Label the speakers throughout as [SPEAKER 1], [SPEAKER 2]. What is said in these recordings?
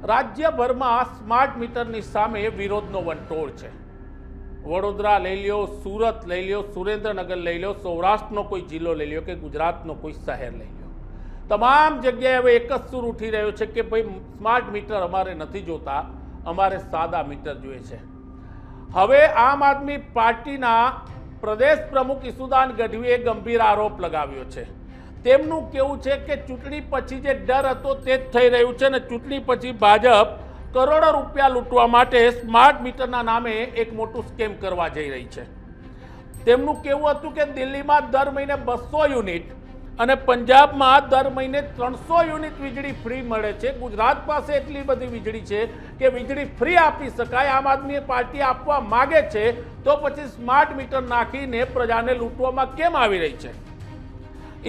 [SPEAKER 1] રાજ્યભરમાં સ્માર્ટ મીટરની સામે વિરોધનો વંટોળ છે। વડોદરા લઈ લ્યો, સુરત લઈ લ્યો, સુરેન્દ્રનગર લઈ લ્યો, સૌરાષ્ટ્રનો કોઈ જિલ્લો લઈ લ્યો કે ગુજરાતનો કોઈ શહેર લઈ લ્યો, તમામ જગ્યાએ હવે એક જ સૂર ઉઠી રહ્યો છે કે ભાઈ સ્માર્ટ મીટર અમારે નથી જોતા, અમારે સાદા મીટર જોઈએ છે। હવે આમ આદમી પાર્ટીના પ્રદેશ પ્રમુખ ઈસુદાન ગઢવીએ ગંભીર આરોપ લગાવ્યો છે। તેમનું કહેવું છે કે ચૂંટણી પછી જે ડર હતો તે જ થઈ રહ્યું છે અને ચૂંટણી પછી ભાજપ કરોડો રૂપિયા લૂંટવા માટે સ્માર્ટ મીટરના નામે એક મોટું સ્કેમ કરવા જઈ રહી છે। તેમનું કહેવું હતું કે દિલ્હીમાં દર મહિને 200 યુનિટ અને પંજાબમાં દર મહિને 300 યુનિટ વીજળી ફ્રી મળે છે। ગુજરાત પાસે એટલી બધી વીજળી છે કે વીજળી ફ્રી આપી શકાય। આમ આદમી પાર્ટી આપવા માગે છે તો પછી સ્માર્ટ મીટર નાખીને પ્રજાને લૂંટવામાં કેમ આવી રહી છે?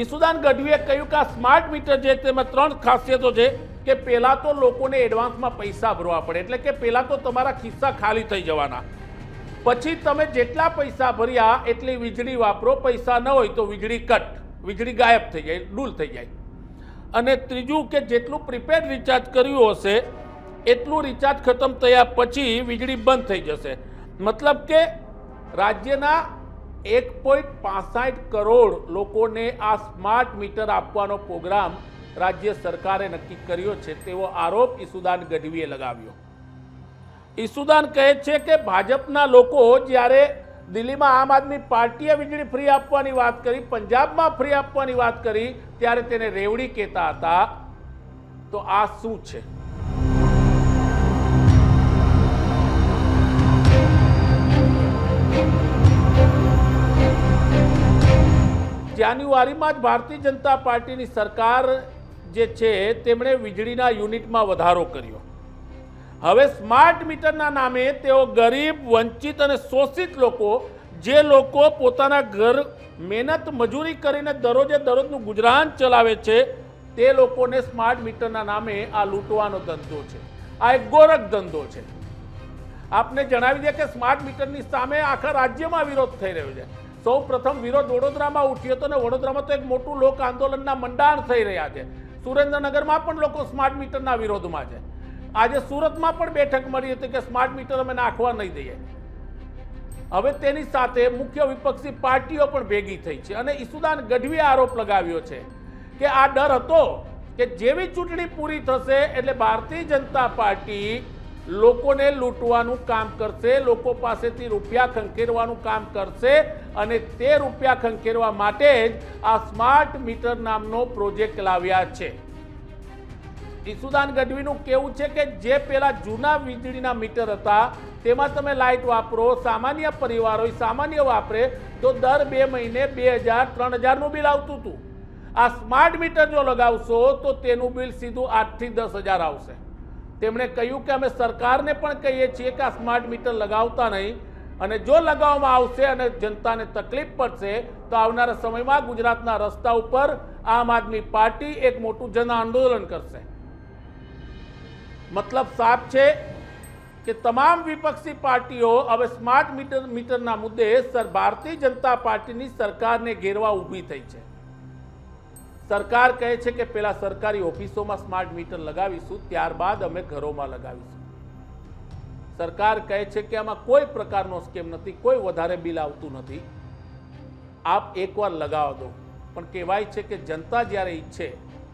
[SPEAKER 1] ઈસુદાન ગઢવીએ કહ્યું કે આ સ્માર્ટ મીટર છે તેમાં 3 ખાસિયતો છે કે પહેલા તો લોકોને એડવાન્સમાં પૈસા ભરવા પડે, એટલે કે પહેલા તો તમારા ખિસ્સા ખાલી થઈ જવાના, પછી તમે જેટલા પૈસા ભર્યા એટલી વીજળી વાપરો, પૈસા ન હોય તો વીજળી કટ, વીજળી ગાયબ થઈ જાય, ડૂલ થઈ જાય। અને ત્રીજું કે જેટલું પ્રીપેડ રિચાર્જ કર્યું હશે એટલું રિચાર્જ ખતમ થયા પછી વીજળી બંધ થઈ જશે। મતલબ કે રાજ્યના 1.65 કરોડ લોકોને આ સ્માર્ટ મીટર આપવાનો પ્રોગ્રામ રાજ્ય સરકારે નક્કી કર્યો છે તેવો આરોપ ઈસુદાન ગઢવીએ લગાવ્યો। ઈસુદાન કહે છે કે ભાજપના લોકો જ્યારે દિલ્હીમાં આમ આદમી પાર્ટીએ વીજળી ફ્રી આપવાની વાત કરી, પંજાબમાં ફ્રી આપવાની વાત કરી ત્યારે તેને રેવડી કહેતા હતા, તો આ શું છે? જાન્યુઆરીમાં જ ભારતીય જનતા પાર્ટીની સરકાર જે છે તેમણે વીજળીના યુનિટમાં વધારો કર્યો। હવે સ્માર્ટ મીટરના નામે તેઓ ગરીબ, વંચિત અને શોષિત લોકો, જે લોકો પોતાના ઘર મહેનત મજૂરી કરીને દરરોજનું ગુજરાન ચલાવે છે, તે લોકોને સ્માર્ટ મીટરના નામે આ લૂંટવાનો ધંધો છે। આ એક ગોરખ ધંધો છે। આપને જણાવી દે કે સ્માર્ટ મીટરની સામે આખા રાજ્યમાં વિરોધ થઈ રહ્યો છે। સૌ પ્રથમ વિરોધ વડોદરામાં ઉઠ્યો હતો અને વડોદરામાં તો એક મોટું લોક આંદોલનના મંડાણ થઈ રહ્યા છે। સુરેન્દ્રનગરમાં પણ લોકો સ્માર્ટ મીટરના વિરોધમાં છે। આજે સુરતમાં પણ બેઠક મળી હતી કે સ્માર્ટ મીટર અમે નાખવા નહીં દઈએ। હવે તેની સાથે મુખ્ય વિપક્ષી પાર્ટીઓ પણ ભેગી થઈ છે અને ઈસુદાન ગઢવીએ આરોપ લગાવ્યો છે કે આ ડર હતો કે જેવી ચૂંટણી પૂરી થશે એટલે ભારતીય જનતા પાર્ટી લોકોને લૂંટવાનું કામ કરશે, લોકો પાસેથી રૂપિયા ખંખેરવાનું કામ કરશે અને તે રૂપિયા ખંખેરવા માટે જ આ સ્માર્ટ મીટર નામનો પ્રોજેક્ટ લાવ્યા છે। ઈસુદાન ગઢવીનું કહેવું છે કે જે પેલા જૂના વીજળીના મીટર હતા તેમાં તમે લાઇટ વાપરો, સામાન્ય પરિવારો સામાન્ય વાપરે તો દર 2 મહિને 2000-3000નું બિલ આવતું હતું। આ સ્માર્ટ મીટર જો લગાવશો તો તેનું બિલ સીધું 8 થી 10,000 આવશે। તેમણે કહ્યું કે અમે સરકારને પણ કહીએ છીએ કે આ સ્માર્ટ મીટર લગાવતા નહીં અને જો લગાવવામાં આવશે અને જનતાને તકલીફ પડશે તો આવનારા સમયમાં ગુજરાતના રસ્તા ઉપર આમ આદમી પાર્ટી એક મોટું જન આંદોલન કરશે। મતલબ સાફ છે કે તમામ વિપક્ષી પાર્ટીઓ હવે સ્માર્ટ મીટરના મુદ્દે ભારતીય જનતા પાર્ટીની સરકારને ઘેરવા ઊભી થઈ છે। સરકાર કહે છે કે પહેલા સરકારી ઓફિસોમાં સ્માર્ટ મીટર લગાવીશું, ત્યારબાદ અમે ઘરોમાં લગાવીશું। સરકાર કહે છે કે આમાં કોઈ પ્રકારનો સ્કેમ નથી, કોઈ વધારે બિલ આવતું નથી, આપ એકવાર લગાવો દો। પણ કહેવાય છે કે જનતા જ્યારે ઈચ્છે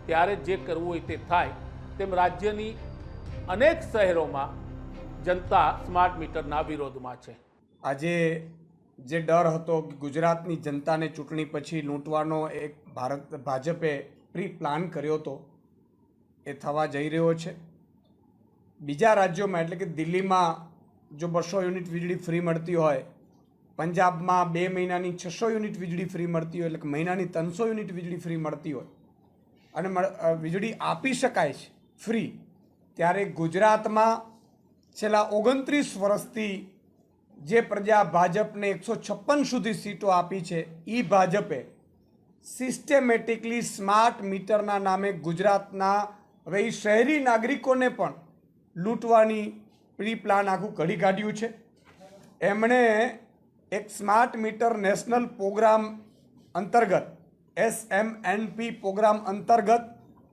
[SPEAKER 1] ત્યારે જે કરવું હોય તે થાય। તેમ રાજ્યની અનેક શહેરોમાં જનતા સ્માર્ટ મીટરના વિરોધમાં છે।
[SPEAKER 2] આજે જે ડર હતો કે ગુજરાતની જનતાને ચૂંટણી પછી લૂંટવાનો એક ભાજપે પ્રી પ્લાન કર્યો હતો એ થવા જઈ રહ્યો છે। બીજા રાજ્યોમાં એટલે કે દિલ્હીમાં જો 200 યુનિટ વીજળી ફ્રી મળતી હોય, પંજાબમાં 2 મહિનાની 600 યુનિટ વીજળી ફ્રી મળતી હોય, એટલે કે મહિનાની 300 યુનિટ વીજળી ફ્રી મળતી હોય અને વીજળી આપી શકાય છે ફ્રી, ત્યારે ગુજરાતમાં છેલ્લા 29 વર્ષથી જે પ્રજા ભાજપને 156 સુધી સીટો આપી છે એ ભાજપે સિસ્ટેમેટિકલી સ્માર્ટ મીટરના નામે ગુજરાતના હવે એ શહેરી નાગરિકોને પણ લૂંટવાની પ્રી પ્લાન આખું ઘડી કાઢ્યું છે। એમણે એક સ્માર્ટ મીટર નેશનલ પ્રોગ્રામ અંતર્ગત SMNP પ્રોગ્રામ અંતર્ગત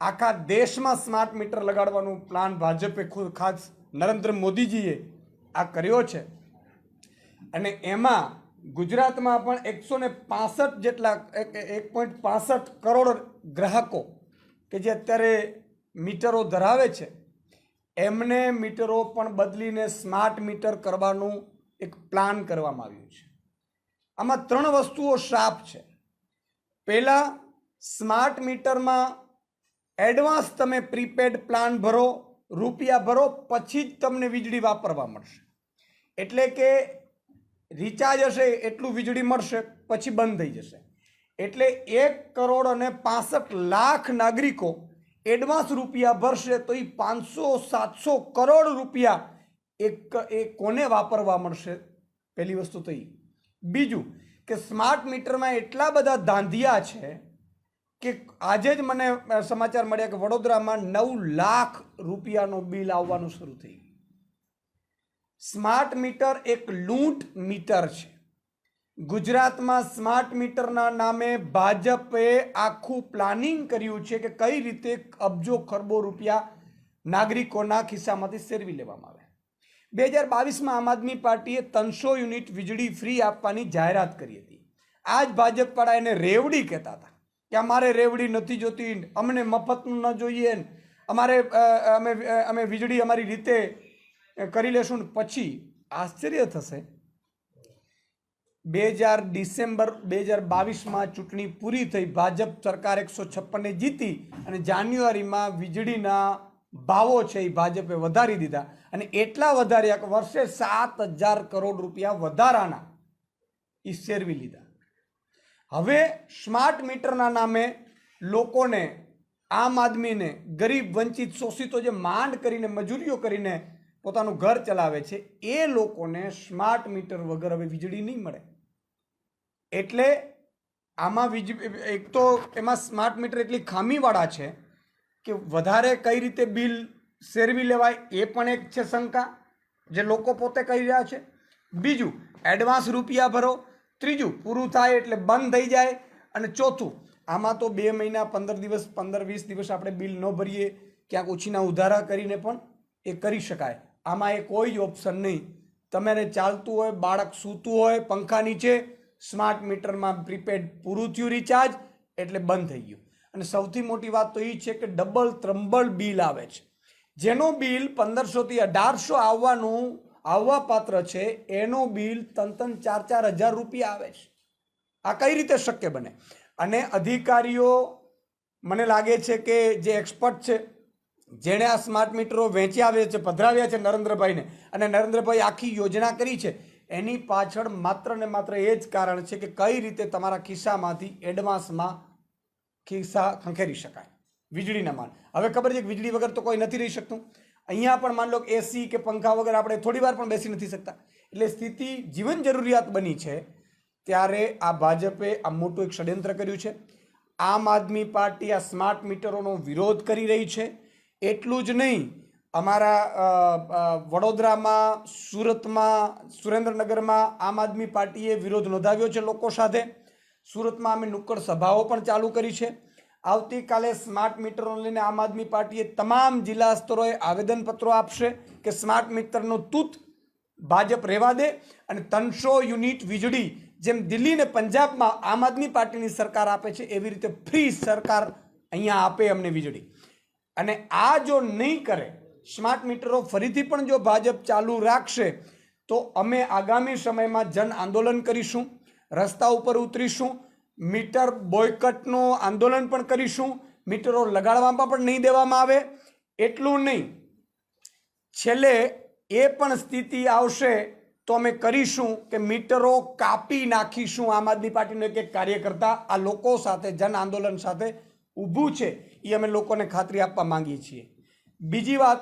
[SPEAKER 2] આખા દેશમાં સ્માર્ટ મીટર લગાડવાનું પ્લાન ભાજપે ખાસ નરેન્દ્ર મોદીજીએ આ કર્યો છે અને એમાં ગુજરાતમાં પણ 165 જેટલા 1.65 કરોડ ગ્રાહકો કે જે અત્યારે મીટરો ધરાવે છે એમને મીટરો પણ બદલીને સ્માર્ટ મીટર કરવાનું એક પ્લાન કરવામાં આવ્યું છે. આમાં 3 વસ્તુઓ સાફ છે. પહેલા, સ્માર્ટ મીટરમાં એડવાન્સ તમે પ્રીપેડ પ્લાન ભરો, રૂપિયા ભરો, પછી જ તમને વીજળી વાપરવા મળશે. એટલે કે રિચાર્જ હશે એટલું વીજળી મળશે, પછી બંધ થઈ જશે. એટલે 1,65,00,000 નાગરિકો એડવાન્સ રૂપિયા ભરશે તો એ 500-700 કરોડ રૂપિયા એ કોને વાપરવા મળશે? પહેલી વસ્તુ તો એ. બીજું કે સ્માર્ટ મીટરમાં એટલા બધા ધાંધિયા છે કે આજે જ મને સમાચાર મળ્યા કે વડોદરામાં 9 લાખ રૂપિયાનો બિલ આવવાનું શરૂ થઈ ગયું. સ્માર્ટ મીટર એક લૂંટ મીટર છે. ગુજરાતમાં સ્માર્ટ મીટરના નામે ભાજપે આખું પ્લાનિંગ કર્યું છે કે કઈ રીતે અબજો ખરબો રૂપિયા નાગરિકોના ખિસ્સામાંથી સેરવી લેવામાં આવે. 2022માં આમ આદમી પાર્ટીએ 300 યુનિટ વીજળી ફ્રી આપવાની જાહેરાત કરી હતી. આ જ ભાજપવાળા એને રેવડી કહેતા હતા કે અમારે રેવડી નથી જોતી, અમને મફતનું ન જોઈએ, અમે વીજળી અમારી રીતે કરી લેશું. પછી આશ્ચર્ય થશે, ડિસેમ્બર 2022માં ચૂંટણી પૂરી થઈ, ભાજપ સરકાર 156 જીતી અને જાન્યુઆરીમાં વીજળીના ભાવો છે એ ભાજપે વધારી દીધા અને એટલા વધાર્યા કે વર્ષે 7,000 કરોડ રૂપિયા વધારાના એ શેરવી લીધા. હવે સ્માર્ટ મીટરના નામે લોકોને, આમ આદમીને, ગરીબ વંચિત શોષિતો જે માંડ કરીને મજૂરીઓ કરીને પોતાનું ઘર ચલાવે છે એ લોકોને સ્માર્ટ મીટર વગર હવે વીજળી નહીં મળે. એટલે આમાં એક તો એમાં સ્માર્ટ મીટર એટલી ખામીવાળા છે કે વધારે કઈ રીતે બિલ શેરવી લેવાય એ પણ એક છે શંકા જે લોકો પોતે કહી રહ્યા છે. બીજું, એડવાન્સ રૂપિયા ભરો. ત્રીજું, પૂરું થાય એટલે બંધ થઈ જાય. અને ચોથું, આમાં તો 2 મહિના 15 દિવસ 15-20 દિવસ આપણે બિલ ન ભરીએ, ક્યાંક ઉછીના ઉધારા કરીને પણ એ કરી શકાય. આમાં એ કોઈ જ ઓપ્શન નહીં. તમારે ચાલતું હોય, બાળક સૂતું હોય પંખા નીચે, સ્માર્ટ મીટરમાં પ્રીપેડ પૂરું થયું રિચાર્જ એટલે બંધ થઈ ગયું. અને સૌથી મોટી વાત તો એ છે કે ડબલ ત્રંબલ બિલ આવે છે. જેનો બિલ 1,500 થી 1,800 આવવા પાત્ર છે એનો બિલ 3,000-4,000 હજાર રૂપિયા આવે છે. આ કઈ રીતે શક્ય બને? અને અધિકારીઓ, મને લાગે છે કે જે એક્સપર્ટ છે જેણે આ સ્માર્ટ મીટરો વેચ્યા છે, પધરાવ્યા છે નરેન્દ્રભાઈને, અને નરેન્દ્રભાઈ આખી યોજના કરી છે, એની પાછળ માત્ર ને માત્ર એ જ કારણ છે કે કઈ રીતે તમારા ખિસ્સામાંથી એડવાન્સમાં ખિસ્સા ખંખેરી શકાય વીજળીના માન. હવે ખબર છે કે વીજળી વગર તો કોઈ નથી રહી શકતું. અહીંયા પણ માન લો કે એસી કે પંખા વગર આપણે થોડી વાર પણ બેસી નથી શકતા. એટલે સ્થિતિ જીવન જરૂરિયાત બની છે. ત્યારે આ ભાજપે આ મોટું એક ષડયંત્ર કર્યું છે. આમ આદમી પાર્ટી આ સ્માર્ટ મીટરોનો વિરોધ કરી રહી છે. એટલું જ નહીં, અમારા વડોદરામાં, સુરતમાં, સુરેન્દ્રનગરમાં આમ આદમી પાર્ટીએ વિરોધ નોંધાવ્યો છે લોકો સાથે. સુરતમાં અમે નુક્કડ સભાઓ પણ ચાલુ કરી છે. આવતીકાલે સ્માર્ટ મીટરોને લઈને આમ આદમી પાર્ટીએ તમામ જિલ્લા સ્તરોએ આવેદનપત્રો આપશે કે સ્માર્ટ મીટરનું તૂત ભાજપ રહેવા દે અને 300 યુનિટ વીજળી જેમ દિલ્હી ને પંજાબમાં આમ આદમી પાર્ટીની સરકાર આપે છે એવી રીતે ફ્રી સરકાર અહીંયા આપે અમને વીજળી. અને આ જો નહીં કરે, સ્માર્ટ મીટરો ફરીથી પણ જો ભાજપ ચાલુ રાખશે તો અમે આગામી સમયમાં જન આંદોલન કરીશું, રસ્તા ઉપર ઉતરીશું, મીટર બોયકટનું આંદોલન પણ કરીશું. મીટરો લગાડવામાં પણ નહીં દેવામાં આવે. એટલું નહીં, છેલ્લે એ પણ સ્થિતિ આવશે તો અમે કરીશું કે મીટરો કાપી નાખીશું. આમ આદમી પાર્ટીનો એક કાર્યકર્તા આ લોકો સાથે જન આંદોલન સાથે ઊભું છે એ અમે લોકોને ખાતરી આપવા માંગીએ છીએ. બીજી વાત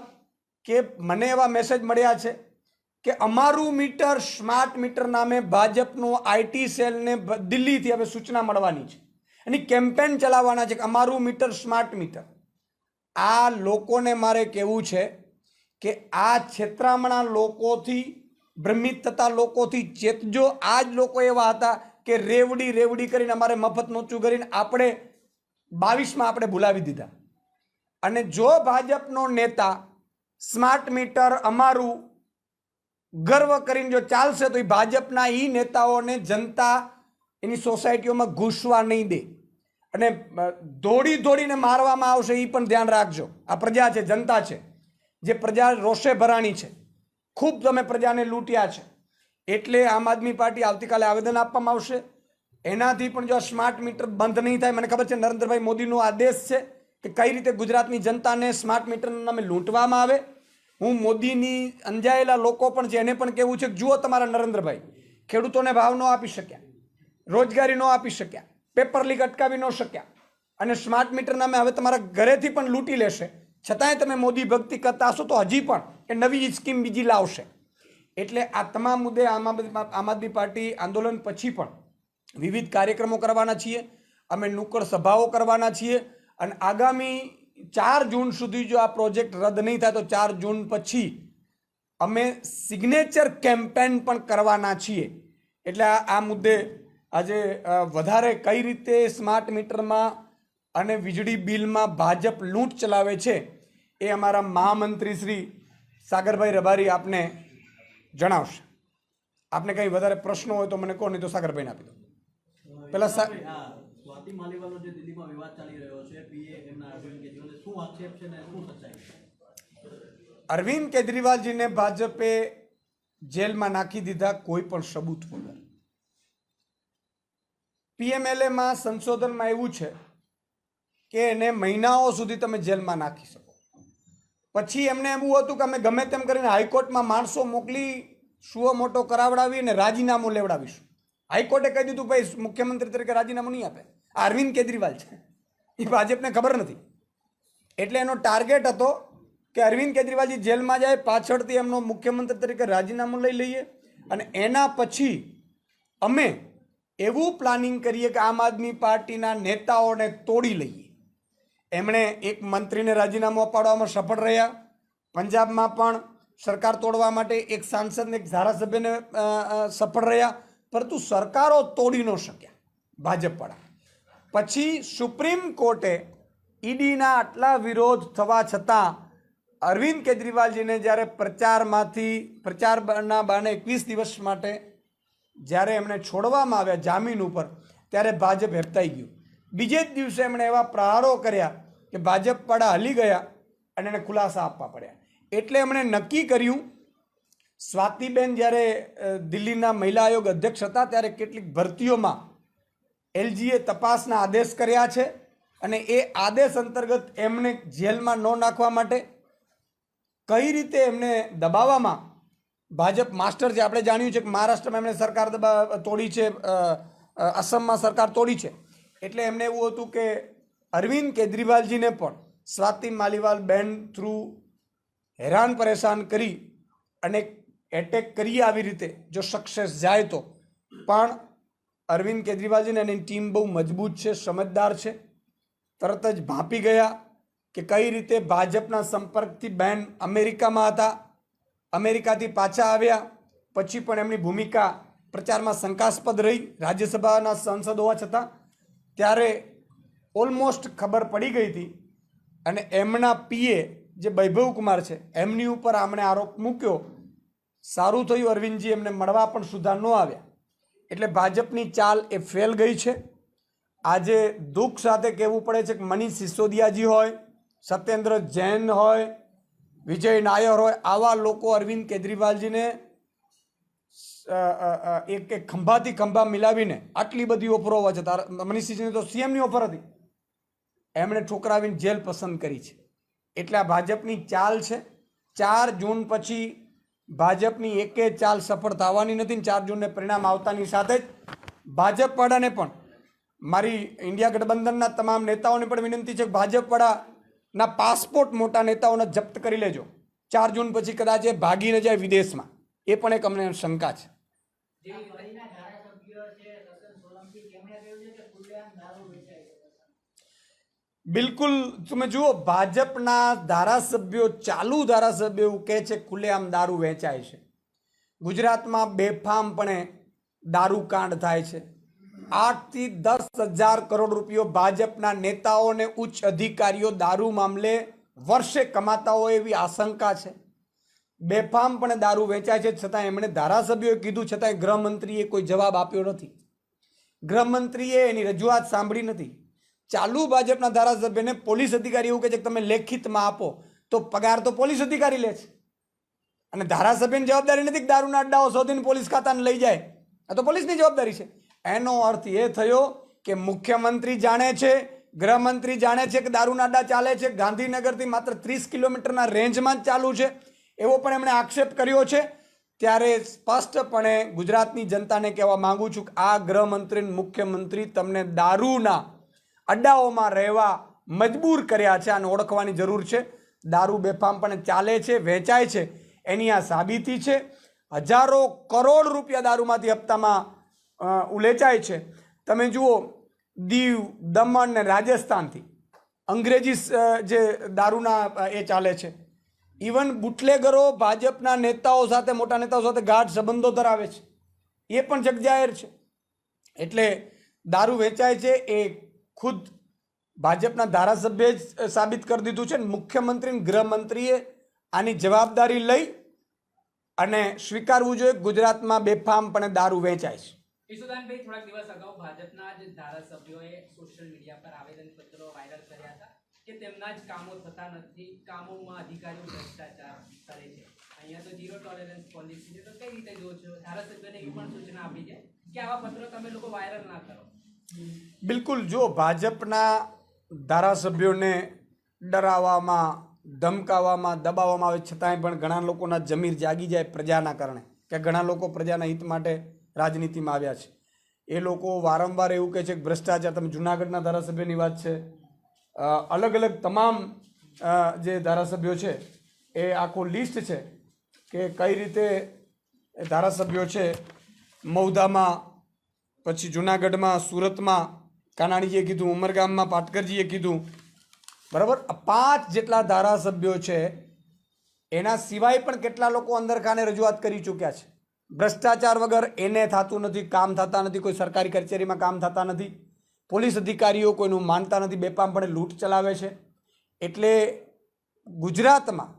[SPEAKER 2] કે મને એવા મેસેજ મળ્યા છે કે અમારું મીટર સ્માર્ટ મીટર નામે ભાજપનું આઈટી સેલને દિલ્હીથી હવે સૂચના મળવાની છે, એની કેમ્પેન ચલાવવાના છે કે અમારું મીટર સ્માર્ટ મીટર. આ લોકોને મારે કહેવું છે કે આ છેતરામણા લોકોથી, ભ્રમિત થતા લોકોથી ચેતજો. આ જ લોકો એવા હતા કે રેવડી કરીને અમારે મફત નોચું કરીને આપણે 22માં આપણે ભૂલાવી દીધા. અને જો ભાજપનો નેતા સ્માર્ટ મીટર અમારું ગર્વ કરીને જો ચાલશે તો એ ભાજપના એ નેતાઓને જનતા એની સોસાયટીઓમાં ઘૂસવા નહીં દે અને દોડીને મારવામાં આવશે એ પણ ધ્યાન રાખજો. આ પ્રજા છે, જનતા છે, જે પ્રજા રોષે ભરાણી છે. ખૂબ તમે પ્રજાને લૂંટ્યા છે. એટલે આમ આદમી પાર્ટી આવતીકાલે આવેદન આપવામાં આવશે. એનાથી પણ જો સ્માર્ટ મીટર બંધ નહીં થાય, મને ખબર છે નરેન્દ્રભાઈ મોદીનો આદેશ છે કે કઈ રીતે ગુજરાતની જનતાને સ્માર્ટ મીટરના નામે લૂંટવામાં આવે. હું મોદીની અંજાયેલા લોકો પણ છે એને પણ કહેવું છે કે જુઓ તમારા નરેન્દ્રભાઈ ખેડૂતોને ભાવ ન આપી શક્યા, રોજગારી ન આપી શક્યા, પેપર લીક અટકાવી ન શક્યા અને સ્માર્ટ મીટર નામે હવે તમારા ઘરેથી પણ લૂંટી લેશે. છતાંય તમે મોદી ભક્તિ કરતા હશો તો હજી પણ એ નવી સ્કીમ બીજી લાવશે. એટલે આ તમામ મુદ્દે આમ આદમી પાર્ટી આંદોલન પછી પણ વિવિધ કાર્યક્રમો કરવાના છીએ. અમે નુક્કડ સભાઓ કરવાના છીએ અને આગામી 4 જૂન સુધી જો આ પ્રોજેક્ટ રદ નહીં થાય તો 4 જૂન પછી અમે સિગ્નેચર કેમ્પેન પણ કરવાના છીએ. એટલે આ મુદ્દે આજે વધારે કઈ રીતે સ્માર્ટ મીટરમાં અને વીજળી બિલમાં ભાજપ લૂંટ ચલાવે છે એ અમારા મહામંત્રી શ્રી સાગરભાઈ રબારી આપને જણાવશે. આપને કંઈ વધારે પ્રશ્નો હોય તો મને કહો, નહીં તો સાગરભાઈને આપી દો. પેલા
[SPEAKER 3] સ્વાતિ માલીવાલનો જે દિલ્હીમાં વિવાદ ચાલી રહ્યો છે, પીએ એમના અરવિંદ કેજરીવાલને શું આક્ષેપ છે ને શું સચ્ચાઈ?
[SPEAKER 2] અરવિંદ કેજરીવાલજીને ભાજપે જેલમાં નાખી દીધા કોઈ પણ સબૂત વગર. પીએમએલએમાં સંશોધનમાં એવું છે કે એને મહિનાઓ સુધી તમે જેલમાં નાખી શકો. પછી એમને એવું હતું કે અમે ગમે તેમ કરીને હાઈકોર્ટમાં માણસો મોકલી સુઓ મોટો કરાવડાવી અને રાજીનામું લેવડાવીશું. હાઈકોર્ટે કહી દીધું ભાઈ મુખ્યમંત્રી તરીકે રાજીનામું નહીં આપે. આ અરવિંદ કેજરીવાલ છે, એ ભાજપને ખબર નથી. એટલે એનો ટાર્ગેટ હતો કે અરવિંદ કેજરીવાલજી જેલમાં જાય, પાછળથી એમનો મુખ્યમંત્રી તરીકે રાજીનામું લઈ લઈએ અને એના પછી અમે એવું પ્લાનિંગ કરીએ કે આમ આદમી પાર્ટીના નેતાઓને તોડી લઈએ. એમણે એક મંત્રીને રાજીનામું અપાડવામાં સફળ રહ્યા. પંજાબમાં પણ સરકાર તોડવા માટે એક સાંસદને, એક ધારાસભ્યને સફળ રહ્યા, પરંતુ સરકારો તોડી ન શક્યા ભાજપવાળા. પછી સુપ્રીમ કોર્ટે ઈડીના આટલા વિરોધ થવા છતાં અરવિંદ કેજરીવાલજીને જ્યારે પ્રચારના બહાને 21 દિવસ માટે જ્યારે એમણે છોડવામાં આવ્યા જામીન ઉપર, ત્યારે ભાજપ હેપતાઈ ગયું. બીજે જ દિવસે એમણે એવા પ્રહારો કર્યા કે ભાજપવાળા હલી ગયા અને એને ખુલાસા આપવા પડ્યા. એટલે એમણે નક્કી કર્યું, સ્વાતિબેન જ્યારે દિલ્હીના મહિલા આયોગ અધ્યક્ષ હતા ત્યારે કેટલીક ભરતીઓમાં એલજીએ તપાસના આદેશ કર્યા છે અને એ આદેશ અંતર્ગત એમને જેલમાં ન નાખવા માટે કઈ રીતે એમને દબાવવામાં ભાજપ માસ્ટર છે. આપણે જાણ્યું છે કે મહારાષ્ટ્રમાં એમણે સરકાર તોડી છે, અસમમાં સરકાર તોડી છે. એટલે એમને એવું હતું કે અરવિંદ કેજરીવાલજીને પણ સ્વાતિ માલીવાલ બેન થ્રુ હેરાન પરેશાન કરી અને એટેક કરીએ આવી રીતે જો સક્સેસ જાય તો. પણ અરવિંદ કેજરીવાલજીને એની ટીમ બહુ મજબૂત છે, સમજદાર છે. તરત જ ભાંપી ગયા કે કઈ રીતે ભાજપના સંપર્કથી બેન અમેરિકામાં હતા, અમેરિકાથી પાછા આવ્યા પછી પણ એમની ભૂમિકા પ્રચારમાં શંકાસ્પદ રહી, રાજ્યસભાના સાંસદ હોવા છતાં. ત્યારે ઓલમોસ્ટ ખબર પડી ગઈ હતી અને એમના પીએ જે વૈભવકુમાર છે એમની ઉપર આમણે આરોપ મૂક્યો. સારું થયું અરવિંદજી એમને મળવા પણ સુધા ન આવ્યા. એટલે ભાજપની ચાલ એ ફેલ ગઈ છે. આજે દુઃખ સાથે કહેવું પડે છે કે મનીષ સિસોદિયાજી હોય, સત્યેન્દ્ર જૈન હોય, વિજય નાયર હોય, આવા લોકો અરવિંદ કેજરીવાલજીને એક ખંભાથી ખંભા મિલાવીને આટલી બધી ઓફરો હોવા છતાં, મનીષ સિસોદિયાની તો સીએમની ઓફર હતી, એમણે ઠોકરાવીને જેલ પસંદ કરી છે. એટલે આ ભાજપની ચાલ છે. 4 જૂન પછી ભાજપની એકે ચાલ સફળ થવાની નથી. 4 જૂનને પરિણામ આવતાની સાથે જ ભાજપવાળાને પણ, મારી ઇન્ડિયા ગઠબંધનના તમામ નેતાઓને પણ વિનંતી છે કે ભાજપવાળાના પાસપોર્ટ મોટા નેતાઓને જપ્ત કરી લેજો. 4 જૂન પછી કદાચ એ ભાગી ન જાય વિદેશમાં, એ પણ એક અમને શંકા છે. બિલકુલ, તમે જુઓ ભાજપના ધારાસભ્યો, ચાલુ ધારાસભ્યો એવું કહે છે ખુલ્લેઆમ દારૂ વેચાય છે. ગુજરાતમાં બેફામપણે દારૂ કાંડ થાય છે. 8 થી 10,000 કરોડ રૂપિયો ભાજપના નેતાઓ અને ઉચ્ચ અધિકારીઓ દારૂ મામલે વર્ષે કમાતા હોય એવી આશંકા છે. બેફામપણે દારૂ વેચાય છે, છતાં એમણે ધારાસભ્યોએ કીધું છતાંય ગૃહમંત્રીએ કોઈ જવાબ આપ્યો નથી. ગૃહમંત્રીએ એની રજૂઆત સાંભળી નથી. ચાલુ ભાજપના ધારાસભ્યને પોલીસ અધિકારી એવું કહે છે કે તમે લેખિતમાં આપો, તો પગાર તો પોલીસ અધિકારી લે છે. અને ધારાસભ્યની જવાબદારી નથી કે દારૂના અડ્ડાઓ શોધીને પોલીસ ખાતાને લઈ જાય. આ તો પોલીસની જવાબદારી છે. એનો અર્થ એ થયો કે મુખ્યમંત્રી જાણે છે, ગૃહમંત્રી જાણે છે કે દારૂના અડ્ડા ચાલે છે, ગાંધીનગરથી માત્ર 30 કિલોમીટરના રેન્જમાં જ ચાલુ છે, એવો પણ એમણે આક્ષેપ કર્યો છે. ત્યારે સ્પષ્ટપણે ગુજરાતની જનતાને કહેવા માંગુ છું કે આ ગૃહમંત્રી મુખ્યમંત્રી તમને દારૂના અડ્ડાઓમાં રહેવા મજબૂર કર્યા છે. આને ઓળખવાની જરૂર છે. દારૂ બેફામપણે ચાલે છે, વેચાય છે, એની આ સાબિતી છે. હજારો કરોડ રૂપિયા દારૂમાંથી હપ્તામાં ઉલેચાય છે. તમે જુઓ, દીવ, દમણ ને રાજસ્થાનથી અંગ્રેજી જે દારૂના એ ચાલે છે. ઇવન બુટલેગરો ભાજપના નેતાઓ સાથે, મોટા નેતાઓ સાથે ગાઢ સંબંધો ધરાવે છે, એ પણ જગજાહેર છે. એટલે દારૂ વેચાય છે એ ખુદ ભાજપના ધારાસભ્યએ જ સાબિત કરી દીધું છે. મુખ્યમંત્રી ગૃહમંત્રીએ આની જવાબદારી લઈ અને સ્વીકારવું જોઈએ ગુજરાતમાં બેફામપણે દારૂ વેચાય છે.
[SPEAKER 4] ઈશુદાનભાઈ, થોડાક દિવસ અગાઉ ભાજપના જ ધારાસભ્યોએ સોશિયલ મીડિયા પર આવેદનપત્રો વાયરલ કર્યા હતા કે તેમના જ કામો થતા નથી, કામોમાં અધિકારીઓ ભ્રષ્ટાચાર કરે છે. અહીંયા તો ઝીરો ટોલરન્સ પોલિસી છે, તો કઈ રીતે જુઓ છો? ધારાસભ્યોને એ પણ સૂચના આપી છે કે આવા પત્રો તમે લોકો વાયરલ ના કરો.
[SPEAKER 2] બિલકુલ. જો ભાજપના ધારાસભ્યોને ડરાવવામાં, ધમકાવવામાં, દબાવવામાં આવે, છતાંય પણ ઘણા લોકોના જમીર જાગી જાય પ્રજાના કારણે, કે ઘણા લોકો પ્રજાના હિત માટે રાજનીતિમાં આવ્યા છે. એ લોકો વારંવાર એવું કહે છે કે ભ્રષ્ટાચાર, તમે જુનાગઢના ધારાસભ્યની વાત છે, અલગ અલગ તમામ જે ધારાસભ્યો છે એ આખું લિસ્ટ છે કે કઈ રીતે ધારાસભ્યો છે મૌદામાં, પછી જુનાગઢમાં, સુરતમાં કાનાણીજીએ કીધું, ઉમરગામમાં પાટકરજીએ કીધું, બરાબર. 5 જેટલા ધારાસભ્યો છે. એના સિવાય પણ કેટલા લોકો અંદરખાને રજૂઆત કરી ચૂક્યા છે. ભ્રષ્ટાચાર વગર એને થતું નથી, કામ થતા નથી, કોઈ સરકારી કચેરીમાં કામ થતા નથી, પોલીસ અધિકારીઓ કોઈનું માનતા નથી, બેફામપણે લૂંટ ચલાવે છે. એટલે ગુજરાતમાં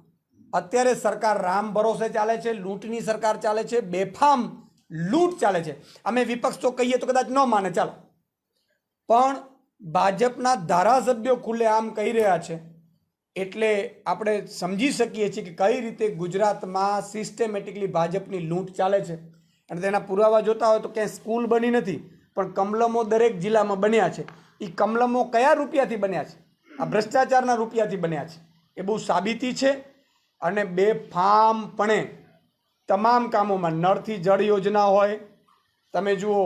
[SPEAKER 2] અત્યારે સરકાર રામ ભરોસે ચાલે છે, લૂંટની સરકાર ચાલે છે, બેફામ લૂંટ ચાલે છે. અમે વિપક્ષ તો કહીએ તો કદાચ ન માને, ચાલો, પણ ભાજપના ધારાસભ્યો ખુલ્લેઆમ કહી રહ્યા છે. એટલે આપણે સમજી શકીએ છીએ કે કઈ રીતે ગુજરાતમાં સિસ્ટમેટિકલી ભાજપની લૂંટ ચાલે છે. અને તેના પુરાવા જોતા હોય તો ક્યાંય સ્કૂલ બની નથી, પણ કમલમો દરેક જિલ્લામાં બન્યા છે. એ કમલમો કયા રૂપિયાથી બન્યા છે? આ ભ્રષ્ટાચારના રૂપિયાથી બન્યા છે. એ બહુ સાબિતી છે. અને બેફામપણે તમામ કામોમાં, નળથી જળ યોજના હોય, તમે જુઓ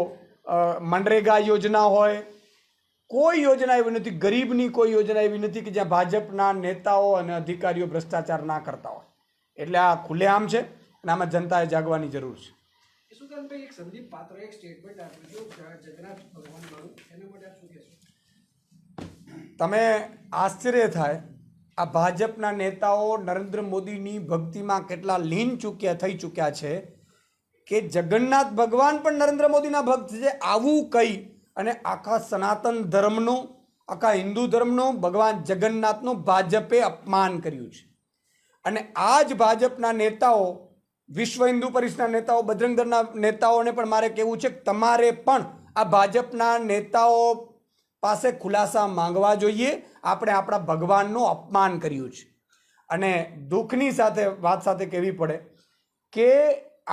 [SPEAKER 2] મનરેગા યોજના હોય, કોઈ યોજના એવી નથી, ગરીબની કોઈ યોજના એવી નથી કે જ્યાં ભાજપના નેતાઓ અને અધિકારીઓ ભ્રષ્ટાચાર ના કરતા હોય. એટલે આ ખુલ્લેઆમ છે અને આમાં જનતાએ જાગવાની જરૂર છે.
[SPEAKER 5] ઈશુદાનભાઈ, એક સંદીપ પાત્રોએ એક સ્ટેટમેન્ટ આપ્યું છે જગન્નાથ ભગવાન વાળું, એના માટે આપ શું કહેશો?
[SPEAKER 2] તમે આશ્ચર્ય થાય, આ ભાજપના નેતાઓ નરેન્દ્ર મોદીની ભક્તિમાં કેટલા લીન થઈ ચૂક્યા છે કે જગન્નાથ ભગવાન પણ નરેન્દ્ર મોદીના ભક્ત છે. આવું કહી અને આખા સનાતન ધર્મનું, આખા હિન્દુ ધર્મનું, ભગવાન જગન્નાથનું ભાજપે અપમાન કર્યું છે. અને આ જ ભાજપના નેતાઓ, વિશ્વ હિન્દુ પરિષદના નેતાઓ, બજરંગ દળના નેતાઓને પણ મારે કહેવું છે કે તમારે પણ આ ભાજપના નેતાઓ પાસે ખુલાસા માંગવા જોઈએ. આપણે આપણા ભગવાનનું અપમાન કર્યું છે. અને દુઃખની વાત સાથે કહેવી પડે કે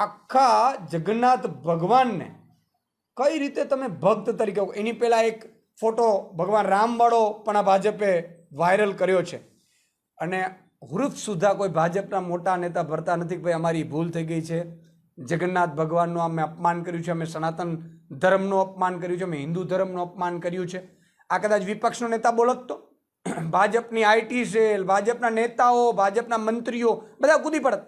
[SPEAKER 2] આખા જગન્નાથ ભગવાનને કઈ રીતે તમે ભક્ત તરીકે, એની પહેલાં એક ફોટો ભગવાન રામવાળો પણ આ ભાજપે વાયરલ કર્યો છે. અને હુરુફ સુધા કોઈ ભાજપના મોટા નેતા ભરતા નથી કે ભાઈ અમારી ભૂલ થઈ ગઈ છે, જગન્નાથ ભગવાનનું અમે અપમાન કર્યું છે, અમે સનાતન ધર્મનું અપમાન કર્યું છે, અમે હિન્દુ ધર્મનું અપમાન કર્યું છે. આ કદાચ વિપક્ષનો નેતા બોલત તો ભાજપની આઈટી સેલ, ભાજપના નેતાઓ, ભાજપના મંત્રીઓ બધા કૂદી પડત.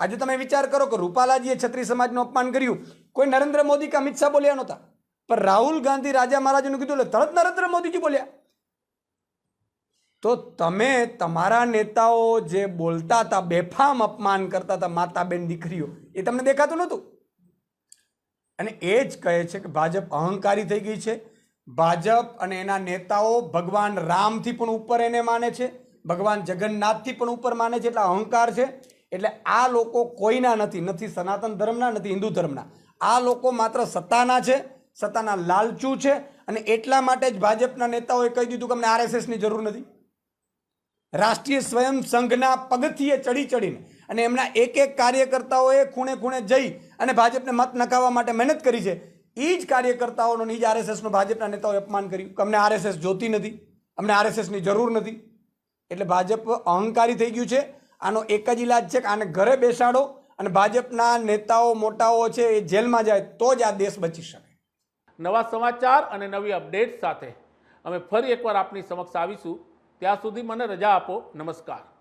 [SPEAKER 2] આજે તમે વિચાર કરો કે રૂપાલાજીએ છત્રી સમાજનું અપમાન કર્યું, કોઈ નરેન્દ્ર મોદી કે અમિત શાહ બોલ્યા નહોતા, પણ રાહુલ ગાંધી રાજા મહારાજનું કીધું એટલે તરત નરેન્દ્ર મોદીજી બોલ્યા. તો તમે તમારા નેતાઓ જે બોલતા હતા, બેફામ અપમાન કરતા હતા માતા બેન દીકરીઓ, એ તમને દેખાતું નહોતું? અને એ જ કહે છે કે ભાજપ અહંકારી થઈ ગઈ છે. ભાજપ અને એના નેતાઓ ભગવાન રામથી પણ ઉપર એને માને છે, ભગવાન જગન્નાથથી પણ ઉપર માને છે. એટલે અહંકાર છે. એટલે આ લોકો કોઈના નથી, નથી સનાતન ધર્મના, નથી હિન્દુ ધર્મના. આ લોકો માત્ર સત્તાના છે, સત્તાના લાલચુ છે. અને એટલા માટે જ ભાજપના નેતાઓએ કહી દીધું કે અમને આરએસએસની જરૂર નથી. રાષ્ટ્રીય સ્વયં સંઘના પગથિયે ચડી ચડીને અને એમના એક એક કાર્યકર્તાઓએ ખૂણે ખૂણે જઈ અને ભાજપને મત નખાવવા માટે મહેનત કરી છે. એ જ કાર્યકર્તાઓનો, એ જ આરએસએસનો ભાજપના નેતાઓએ અપમાન કર્યું કે અમને આરએસએસ જોતી નથી, અમને આરએસએસની જરૂર નથી. એટલે ભાજપ અહંકારી થઈ ગયું છે. આનો એક જ ઇલાજ છે કે આને ઘરે બેસાડો અને ભાજપના નેતાઓ મોટાઓ છે એ જેલમાં જાય તો જ આ દેશ બચી શકે.
[SPEAKER 1] નવા સમાચાર અને નવી અપડેટ સાથે અમે ફરી એકવાર આપની સમક્ષ આવીશું. ત્યાં સુધી મને રજા આપો. નમસ્કાર.